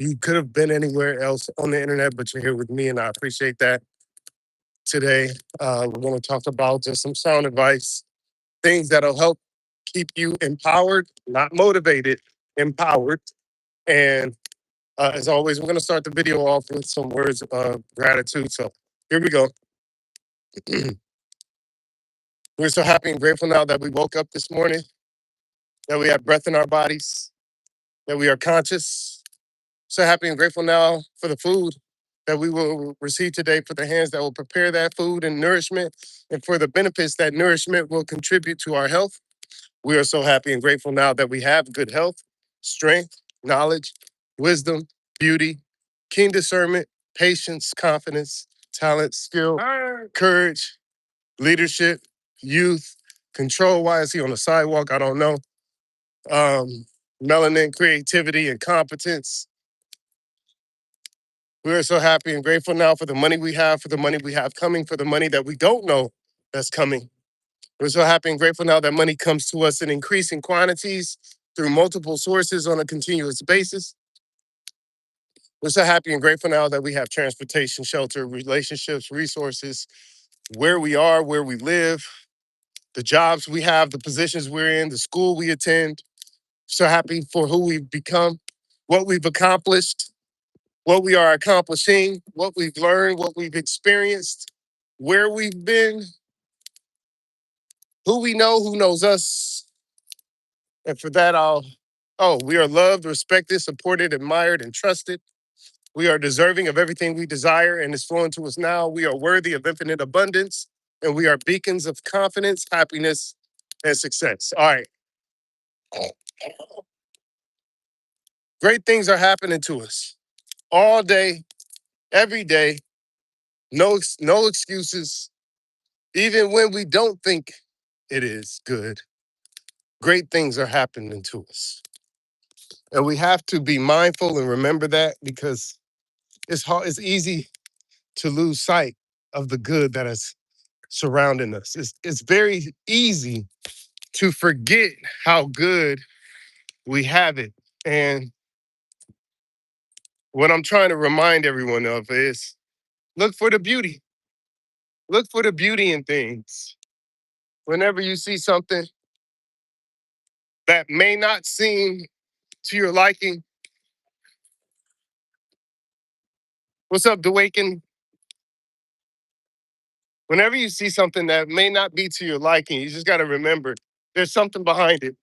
You could have been anywhere else on the internet, but you're here with me, and I appreciate that. Today, we're going to talk about just some sound advice, things that'll help keep you empowered, not motivated, empowered. And as always, we're going to start the video off with some words of gratitude. So here we go. We're so happy and grateful now that we woke up this morning, that we have breath in our bodies, that we are conscious. So happy and grateful now for the food that we will receive today, for the hands that will prepare that food and nourishment, and for the benefits that nourishment will contribute to our health. We are so happy and grateful now that we have good health, strength, knowledge, wisdom, beauty, keen discernment, patience, confidence, talent, skill, courage, leadership, youth, control. Why is he on the sidewalk? I don't know. Um, Melanin, creativity, and competence. We are so happy and grateful now for the money we have, for the money we have coming, for the money that we don't know that's coming. We're so happy and grateful now that money comes to us in increasing quantities through multiple sources on a continuous basis. We're so happy and grateful now that we have transportation, shelter, relationships, resources, where we are, where we live, the jobs we have, the positions we're in, the school we attend. So happy for who we've become, what we've accomplished, what we are accomplishing, what we've learned, what we've experienced, where we've been, who knows us. And for that, we are loved, respected, supported, admired, and trusted. We are deserving of everything we desire and is flowing to us now. We are worthy of infinite abundance, and we are beacons of confidence, happiness, and success. All right. Great things are happening to us all day, every day. No excuses. Even when we don't think it is good, great things are happening to us. And we have to be mindful and remember that, because it's easy to lose sight of the good that is surrounding us. It's very easy to forget how good we have it. And what I'm trying to remind everyone of is look for the beauty. Look for the beauty in things. Whenever you see something that may not seem to your liking, what's up, DeWaken? Whenever you see something that may not be to your liking, you just got to remember there's something behind it.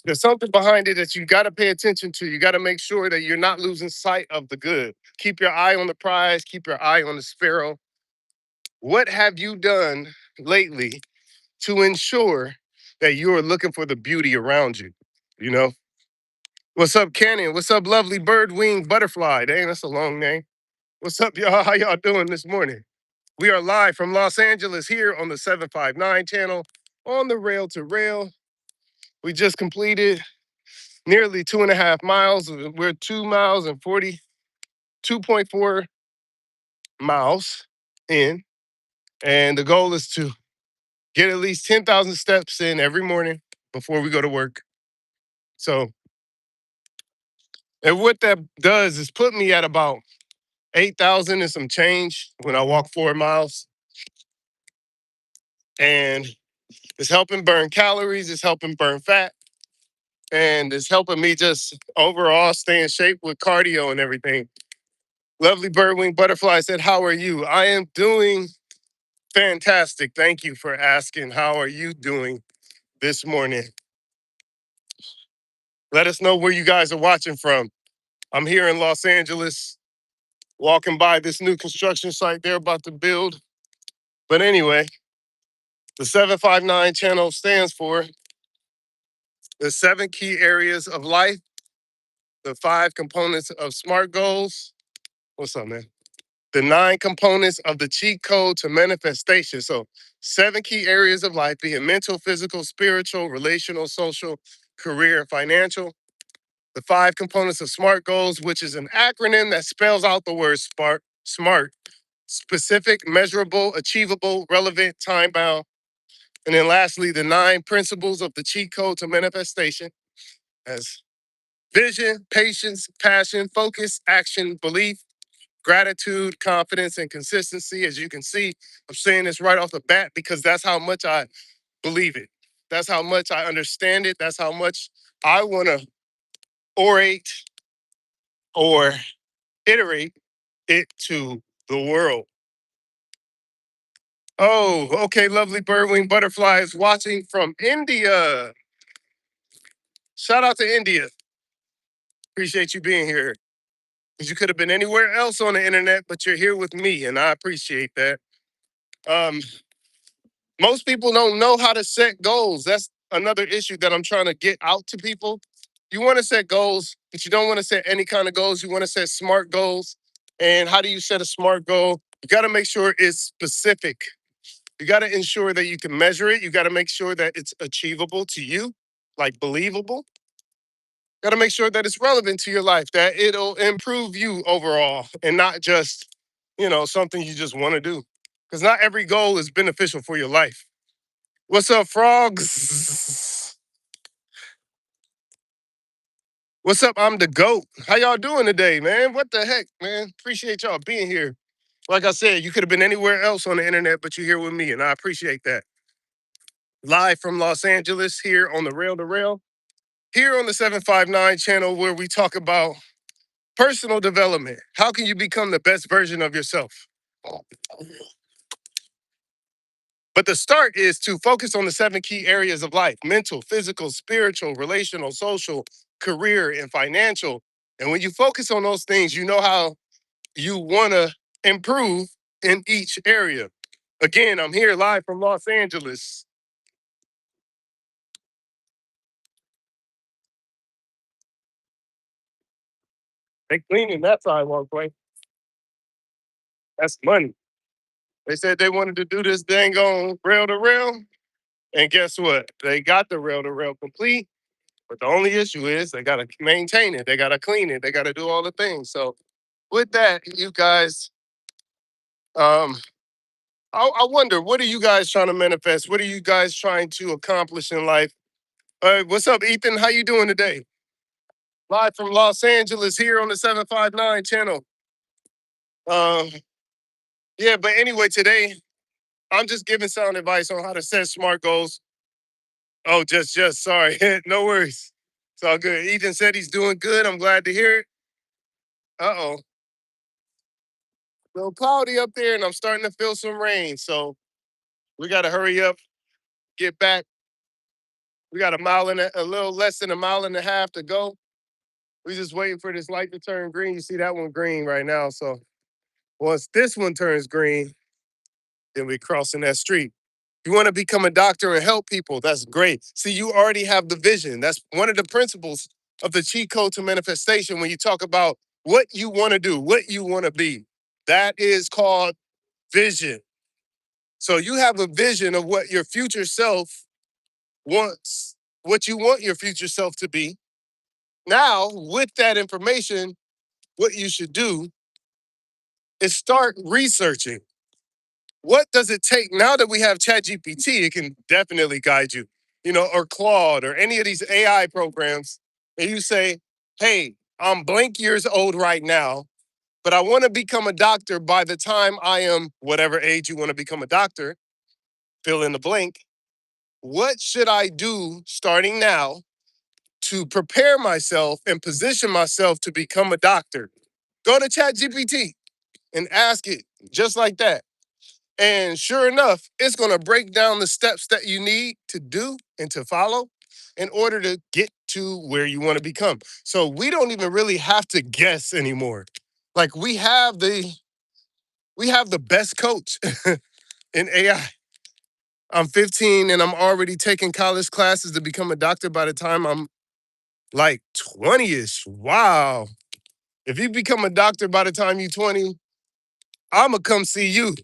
There's something behind it that you got to pay attention to. You got to make sure that you're not losing sight of the good. Keep your eye on the prize, keep your eye on the sparrow. What have you done lately to ensure that you are looking for the beauty around you? You know? What's up, Cannon? What's up, lovely bird winged butterfly? Dang, that's a long name. What's up, y'all? How y'all doing this morning? We are live from Los Angeles here on the 759 channel on the Rail to Rail. We just completed nearly 2.5 miles. We're 2 miles and 2.4 miles in. And the goal is to get at least 10,000 steps in every morning before we go to work. So, and what that does is put me at about 8,000 and some change when I walk 4 miles. And it's helping burn calories, it's helping burn fat, and it's helping me just overall stay in shape with cardio and everything. Lovely birdwing butterfly said, "How are you?" I am doing fantastic. Thank you for asking. How are you doing this morning? Let us know where you guys are watching from. I'm here in Los Angeles, walking by this new construction site they're about to build. But anyway, the 759 channel stands for the 7 key areas of life, the 5 components of SMART goals. What's up, man? The 9 components of the cheat code to manifestation. So 7 key areas of life, being mental, physical, spiritual, relational, social, career, and financial. The 5 components of SMART goals, which is an acronym that spells out the word SMART, specific, measurable, achievable, relevant, time-bound. And then lastly, the 9 principles of the cheat code to manifestation, as Vision, patience, passion, focus, action, belief, gratitude, confidence, and consistency. As you can see, I'm saying this right off the bat because that's how much I believe it. That's how much I understand it. That's how much I want to orate or iterate it to the world. Oh, okay, lovely birdwing butterflies watching from India. Shout out to India. Appreciate you being here. Because you could have been anywhere else on the internet, but you're here with me, and I appreciate that. Um, Most people don't know how to set goals. That's another issue that I'm trying to get out to people. You want to set goals, but you don't want to set any kind of goals. You want to set smart goals. And how do you set a smart goal? You got to make sure it's specific. You got to ensure that you can measure it. You got to make sure that it's achievable to you, like believable. Got to make sure that it's relevant to your life, that it'll improve you overall and not just, something you just want to do. Because not every goal is beneficial for your life. What's up, frogs? What's up? I'm the GOAT. How y'all doing today, man? What the heck, man? Appreciate y'all being here. Like I said, you could have been anywhere else on the internet, but you're here with me, and I appreciate that. Live from Los Angeles here on the Rail to Rail, here on the 759 channel where we talk about personal development. How can you become the best version of yourself? But the start is to focus on the 7 key areas of life: mental, physical, spiritual, relational, social, career, and financial. And when you focus on those things, you know how you want to improve in each area. Again, I'm here live from Los Angeles. They cleaning that sidewalk, way. That's money. They said they wanted to do this dang on rail to rail. And guess what? They got the rail to rail complete. But the only issue is they got to maintain it. They got to clean it. They got to do all the things. So with that, you guys, um, I wonder, what are you guys trying to manifest? What are you guys trying to accomplish in life? What's up, Ethan? How you doing today? Live from Los Angeles here on the 759 channel. Um, yeah, but anyway, today I'm just giving sound advice on how to set smart goals. Oh, just sorry. No worries. It's all good. Ethan said he's doing good. I'm glad to hear it. Uh-oh. A little cloudy up there, and I'm starting to feel some rain. So we got to hurry up, get back. We got a little less than a mile and a half to go. We just waiting for this light to turn green. You see that one green right now. So once this one turns green, then we crossing that street. You want to become a doctor and help people. That's great. See, you already have the vision. That's one of the principles of the cheat code to manifestation when you talk about what you want to do, what you want to be. That is called vision. So you have a vision of what your future self wants, what you want your future self to be. Now, with that information, what you should do is start researching. What does it take now that we have ChatGPT? It can definitely guide you, or Claude or any of these AI programs. And you say, hey, I'm blank years old right now, but I want to become a doctor by the time I am whatever age you want to become a doctor, fill in the blank. What should I do starting now to prepare myself and position myself to become a doctor? Go to ChatGPT and ask it just like that. And sure enough, it's going to break down the steps that you need to do and to follow in order to get to where you want to become. So we don't even really have to guess anymore. Like we have the best coach in AI. I'm 15 and I'm already taking college classes to become a doctor by the time I'm like 20-ish. Wow. If you become a doctor by the time you're 20, I'm going to come see you.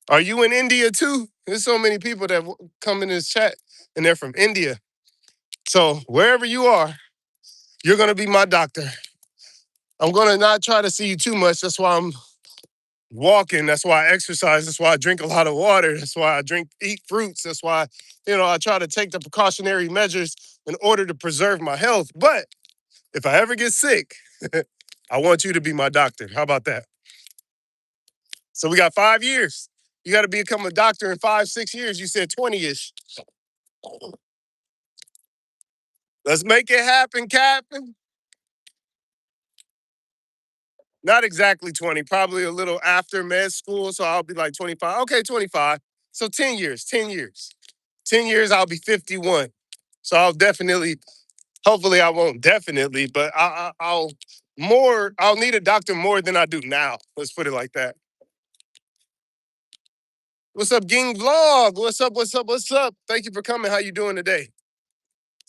Are you in India too? There's so many people that come in this chat and they're from India. So wherever you are, you're going to be my doctor. I'm going to not try to see you too much. That's why I'm walking. That's why I exercise. That's why I drink a lot of water. That's why eat fruits. That's why, I try to take the precautionary measures in order to preserve my health. But If I ever get sick, I want you to be my doctor. How about that? So we got 5 years. You got to become a doctor in 5, 6 years. You said 20-ish. Let's make it happen, Captain. Not exactly 20, probably a little after med school. So I'll be like 25. Okay, 25. So 10 years, 10 years. 10 years, I'll be 51. So I'll definitely, hopefully I won't definitely, but I'll need a doctor more than I do now. Let's put it like that. What's up, Ging Vlog? What's up, what's up, what's up? Thank you for coming. How you doing today?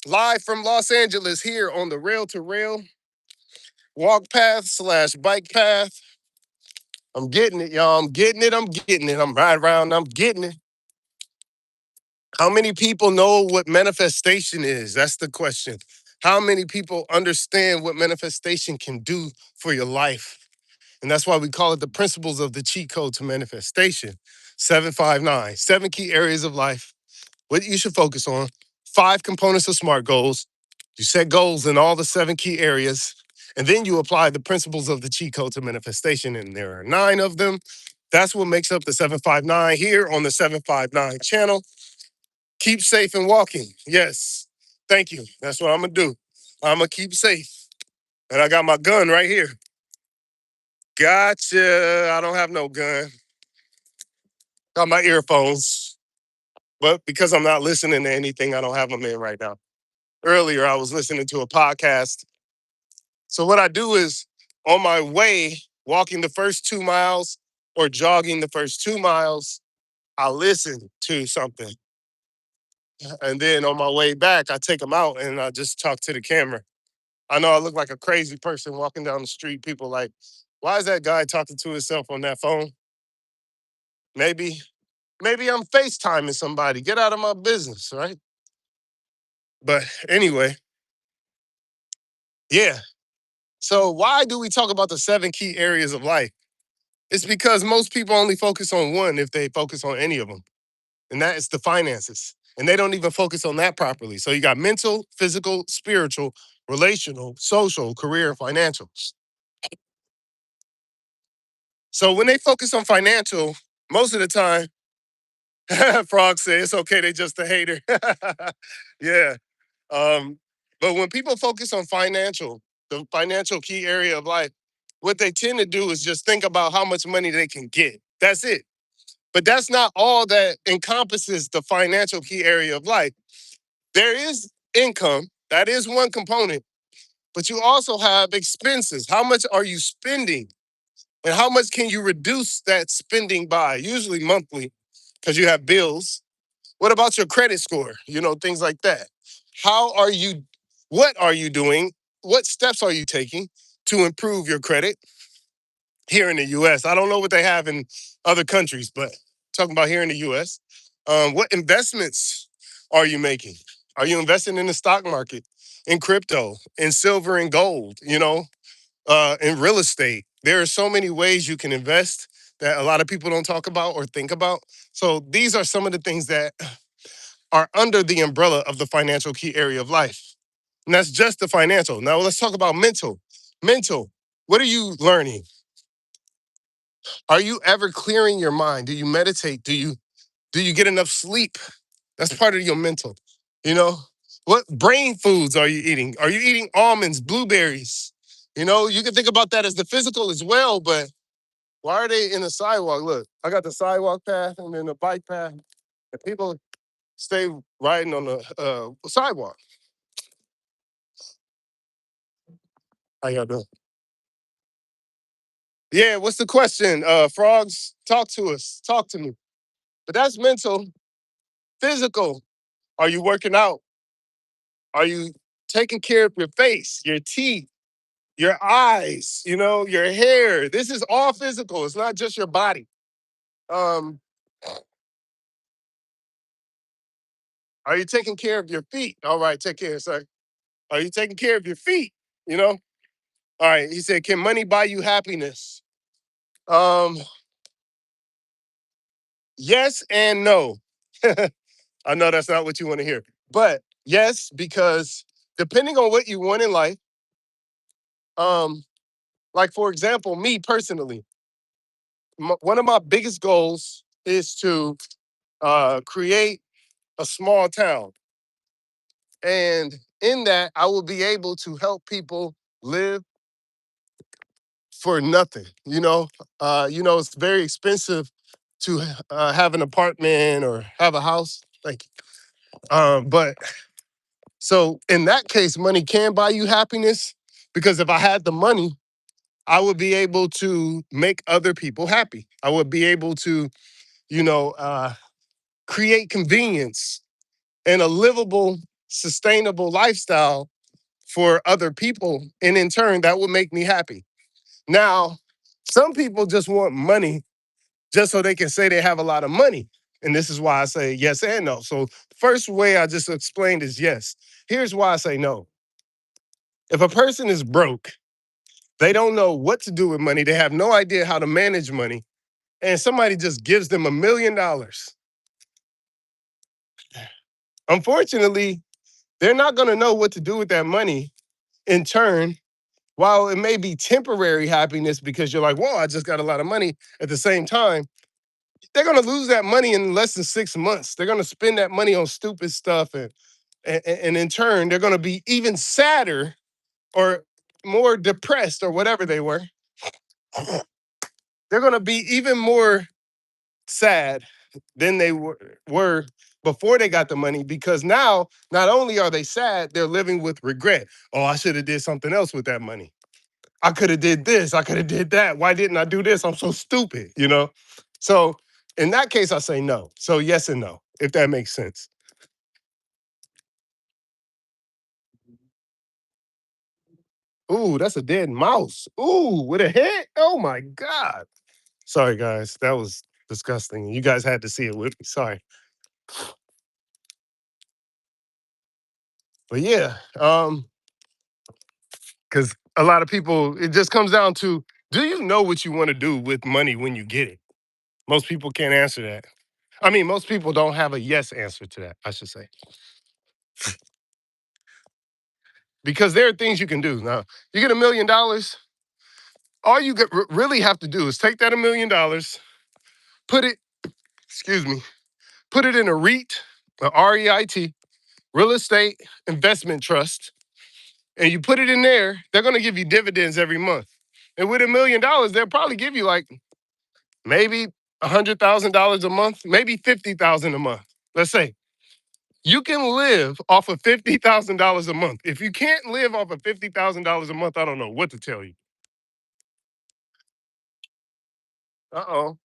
Live from Los Angeles here on the Rail to Rail walk path / bike path. I'm getting it, y'all. I'm getting it. I'm getting it. I'm riding around. I'm getting it. How many people know what manifestation is? That's the question. How many people understand what manifestation can do for your life? And that's why we call it the principles of the cheat code to manifestation. 759, 7 key areas of life. What you should focus on. 5 components of SMART goals. You set goals in all the 7 key areas, and then you apply the principles of the cheat code to manifestation, and there are 9 of them. That's what makes up the 759 here on the 759 channel. Keep safe and walking. Yes. Thank you. That's what I'm going to do. I'm going to keep safe. And I got my gun right here. Gotcha. I don't have no gun. Got my earphones. But because I'm not listening to anything, I don't have them in right now. Earlier, I was listening to a podcast. So what I do is on my way, walking the first 2 miles or jogging the first 2 miles, I listen to something. And then on my way back, I take them out and I just talk to the camera. I know I look like a crazy person walking down the street. People like, why is that guy talking to himself on that phone? Maybe I'm FaceTiming somebody. Get out of my business, right? But anyway, yeah. So why do we talk about the 7 key areas of life? It's because most people only focus on one if they focus on any of them. And that is the finances. And they don't even focus on that properly. So you got mental, physical, spiritual, relational, social, career, and financial. So when they focus on financial, most of the time, Frog said it's okay, they just a hater. Yeah. But when people focus on financial, the financial key area of life, what they tend to do is just think about how much money they can get. That's it. But that's not all that encompasses the financial key area of life. There is income, that is one component, but you also have expenses. How much are you spending? And how much can you reduce that spending by? Usually monthly, because you have bills. What about your credit score? Things like that. What are you doing? What steps are you taking to improve your credit here in the US? I don't know what they have in other countries, but talking about here in the US. What investments are you making? Are you investing in the stock market, in crypto, in silver and gold, in real estate? There are so many ways you can invest that a lot of people don't talk about or think about. So these are some of the things that are under the umbrella of the financial key area of life. And that's just the financial. Now let's talk about mental. Mental, what are you learning? Are you ever clearing your mind? Do you meditate? Do you get enough sleep? That's part of your mental. You know, what brain foods are you eating? Are you eating almonds, blueberries? You can think about that as the physical as well, but why are they in the sidewalk? Look, I got the sidewalk path and then the bike path, and people stay riding on the sidewalk. How y'all doing? Yeah, what's the question? Frogs, talk to us. Talk to me. But that's mental. Physical. Are you working out? Are you taking care of your face, your teeth, your eyes, your hair? This is all physical. It's not just your body. Um, are you taking care of your feet? All right, take care, sir. Are you taking care of your feet? You know? All right. He said, can money buy you happiness? Um, yes and no. I know that's not what you want to hear. But yes, because depending on what you want in life, Um, like for example, me personally, one of my biggest goals is to create a small town, and in that, I will be able to help people live for nothing. It's very expensive to have an apartment or have a house. But so in that case, money can buy you happiness because if I had the money, I would be able to make other people happy. I would be able to, you know, uh, create convenience and a livable, sustainable lifestyle for other people. And in turn, that would make me happy. Now, some people just want money just so they can say they have a lot of money. And this is why I say yes and no. So, first way I just explained is yes. Here's why I say no. If a person is broke, they don't know what to do with money, they have no idea how to manage money, and somebody just gives them $1 million. Unfortunately, they're not going to know what to do with that money. In turn, while it may be temporary happiness because you're like, whoa, I just got a lot of money, at the same time, they're going to lose that money in less than 6 months. They're going to spend that money on stupid stuff. And in turn, they're going to be even sadder or more depressed or whatever they were. They're going to be even more sad than they were before they got the money because now not only are they sad, they're living with regret. Oh, I should have did something else with that money. I could have did this. I could have did that. Why didn't I do this? I'm so stupid. So in that case, I say no. So yes and no, if that makes sense. Ooh, that's a dead mouse. Ooh, with a head. Oh my God. Sorry, guys. That was disgusting. You guys had to see it with me. Sorry. But yeah, because a lot of people, it just comes down to, do you know what you want to do with money when you get it? Most people can't answer that. I mean, most people don't have a yes answer to that, I should say. Because there are things you can do. Now, you get $1 million, all you really have to do is take that $1 million, put it, excuse me, put it in a REIT, a REIT, real estate investment trust, and you put it in there, they're going to give you dividends every month. And with $1 million, they'll probably give you like maybe $100,000 a month, maybe 50,000 a month. Let's say you can live off of $50,000 a month. If you can't live off of $50,000 a month, I don't know what to tell you. Uh-oh.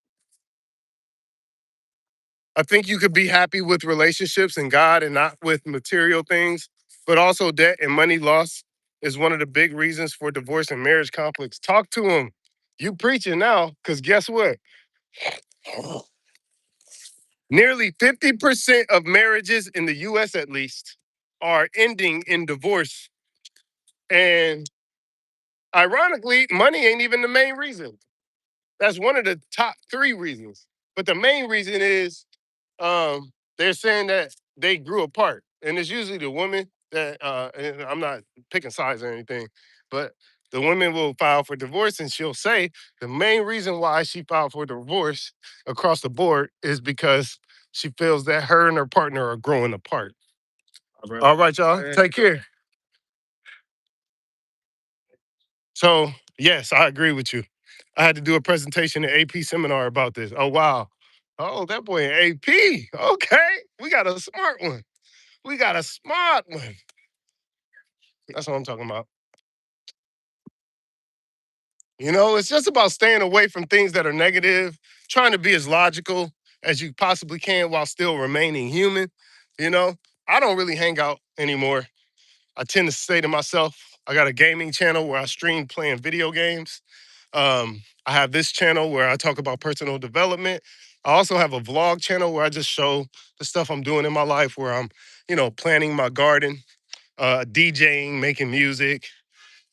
I think you could be happy with relationships and God and not with material things, but also debt and money loss is one of the big reasons for divorce and marriage conflicts. Talk to them. You preaching now, because guess what? Nearly 50% of marriages in the US at least are ending in divorce. And ironically, money ain't even the main reason. That's one of the top three reasons. But the main reason is they're saying that they grew apart. And it's usually the woman that, and I'm not picking sides or anything, but the woman will file for divorce and she'll say the main reason why she filed for divorce across the board is because she feels that her and her partner are growing apart. All right, y'all. Take care. So, yes, I agree with you. I had to do a presentation at AP seminar about this. Oh, wow. Oh, that boy in AP. Okay. We got a smart one. We got a smart one. That's what I'm talking about. It's just about staying away from things that are negative, trying to be as logical as you possibly can while still remaining human. You know, I don't really hang out anymore. I tend to stay to myself. I got a gaming channel where I stream playing video games. I have this channel where I talk about personal development. I also have a vlog channel where I just show the stuff I'm doing in my life, where I'm, planting my garden, DJing, making music,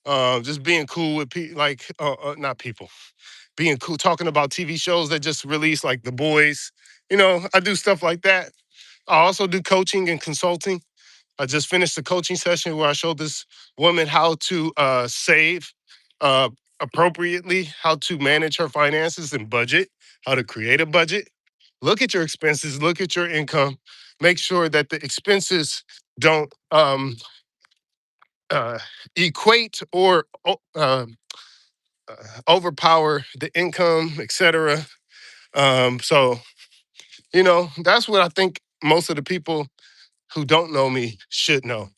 just being cool with people, like not people, being cool, talking about TV shows that just released, like The Boys. I do stuff like that. I also do coaching and consulting. I just finished a coaching session where I showed this woman how to save. uh, appropriately how to manage her finances and budget, how to create a budget. Look at your expenses, look at your income, make sure that the expenses don't uh, equate or overpower the income, etc. So, that's what I think most of the people who don't know me should know.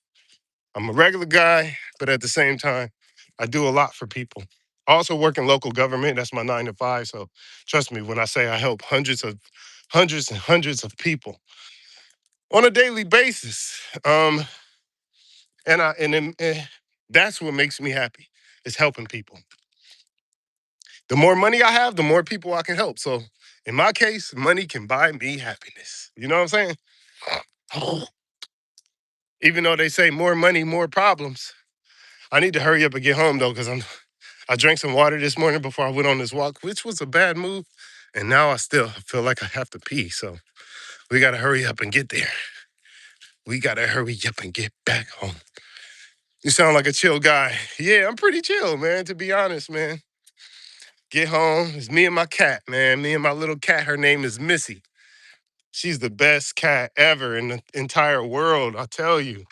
I'm a regular guy, but at the same time, I do a lot for people. I also work in local government. That's my 9 to 5. So trust me when I say I help hundreds and hundreds of people on a daily basis. That's what makes me happy is helping people. The more money I have, the more people I can help. So in my case, money can buy me happiness. You know what I'm saying? Even though they say more money, more problems. I need to hurry up and get home though, because I drank some water this morning before I went on this walk, which was a bad move. And now I still feel like I have to pee. So we gotta hurry up and get there. We gotta hurry up and get back home. You sound like a chill guy. Yeah, I'm pretty chill, man, to be honest, man. Get home. It's me and my cat, man. Me and my little cat. Her name is Missy. She's the best cat ever in the entire world, I tell you.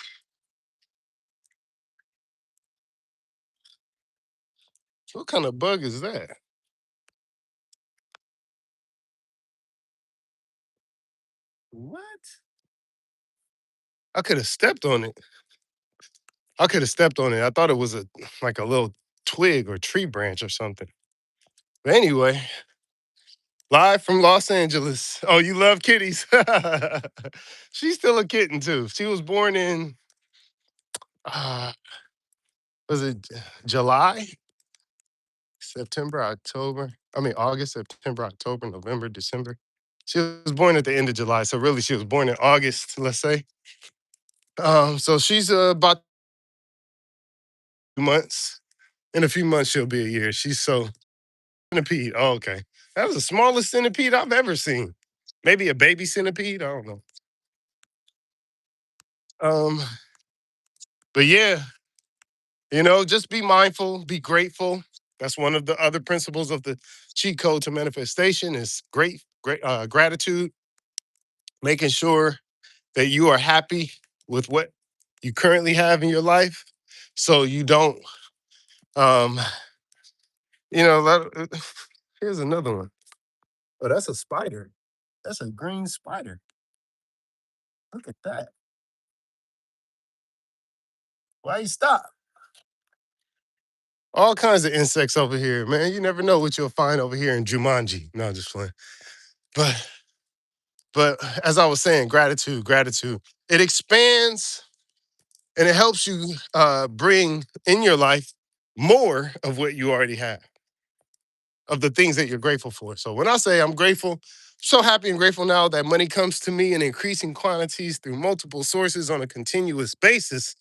What kind of bug is that? What? I could have stepped on it. I could have stepped on it. I thought it was like a little twig or tree branch or something. But anyway, live from Los Angeles. Oh, you love kitties. She's still a kitten too. She was born in uh was it July, September, October? I mean August, September, October, November, December. She was born at the end of July. So really she was born in August, let's say. So she's about 2 months. In a few months she'll be a year. She's so centipede. Oh, okay. That was the smallest centipede I've ever seen. Maybe a baby centipede. I don't know. Um, but yeah, just be mindful, be grateful. That's one of the other principles of the cheat code to manifestation is great gratitude, making sure that you are happy with what you currently have in your life, so you don't. Um, here's another one. Oh, that's a spider. That's a green spider. Look at that. Why you stop? All kinds of insects over here, man. You never know what you'll find over here in Jumanji. No, just playing. But but as I was saying, gratitude. It expands and it helps you bring in your life more of what you already have, of the things that you're grateful for. So when I say I'm grateful, so happy and grateful now that money comes to me in increasing quantities through multiple sources on a continuous basis.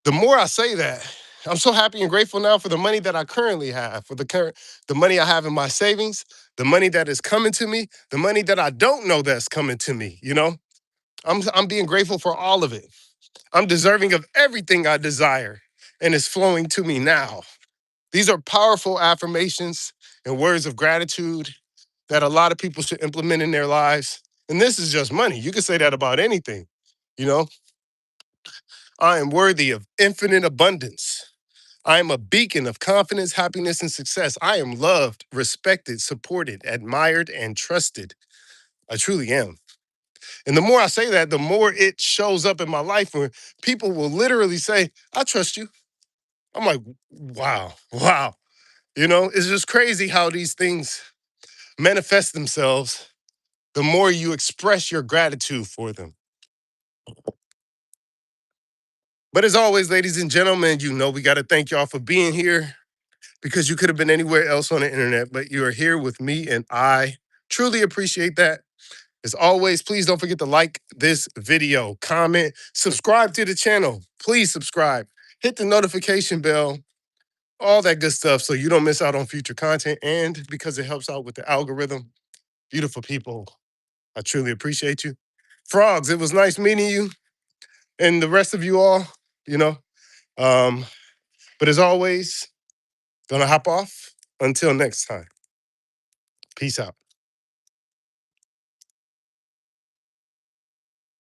The more I say that, I'm so happy and grateful now for the money that I currently have, for the money I have in my savings, the money that is coming to me, the money that I don't know that's coming to me. I'm being grateful for all of it. I'm deserving of everything I desire, and it's flowing to me now. These are powerful affirmations and words of gratitude that a lot of people should implement in their lives. And this is just money. You can say that about anything. You know, I am worthy of infinite abundance. I am a beacon of confidence, happiness, and success. I am loved, respected, supported, admired, and trusted. I truly am. And the more I say that, the more it shows up in my life where people will literally say, I trust you. I'm like, wow, wow. It's just crazy how these things manifest themselves the more you express your gratitude for them. But as always, ladies and gentlemen, we got to thank y'all for being here because you could have been anywhere else on the internet, but you are here with me, and I truly appreciate that. As always, please don't forget to like this video, comment, subscribe to the channel. Please subscribe, hit the notification bell, all that good stuff so you don't miss out on future content and because it helps out with the algorithm. Beautiful people, I truly appreciate you. Frogs, it was nice meeting you and the rest of you all, you know. Um, But as always, gonna hop off. Until next time. Peace out.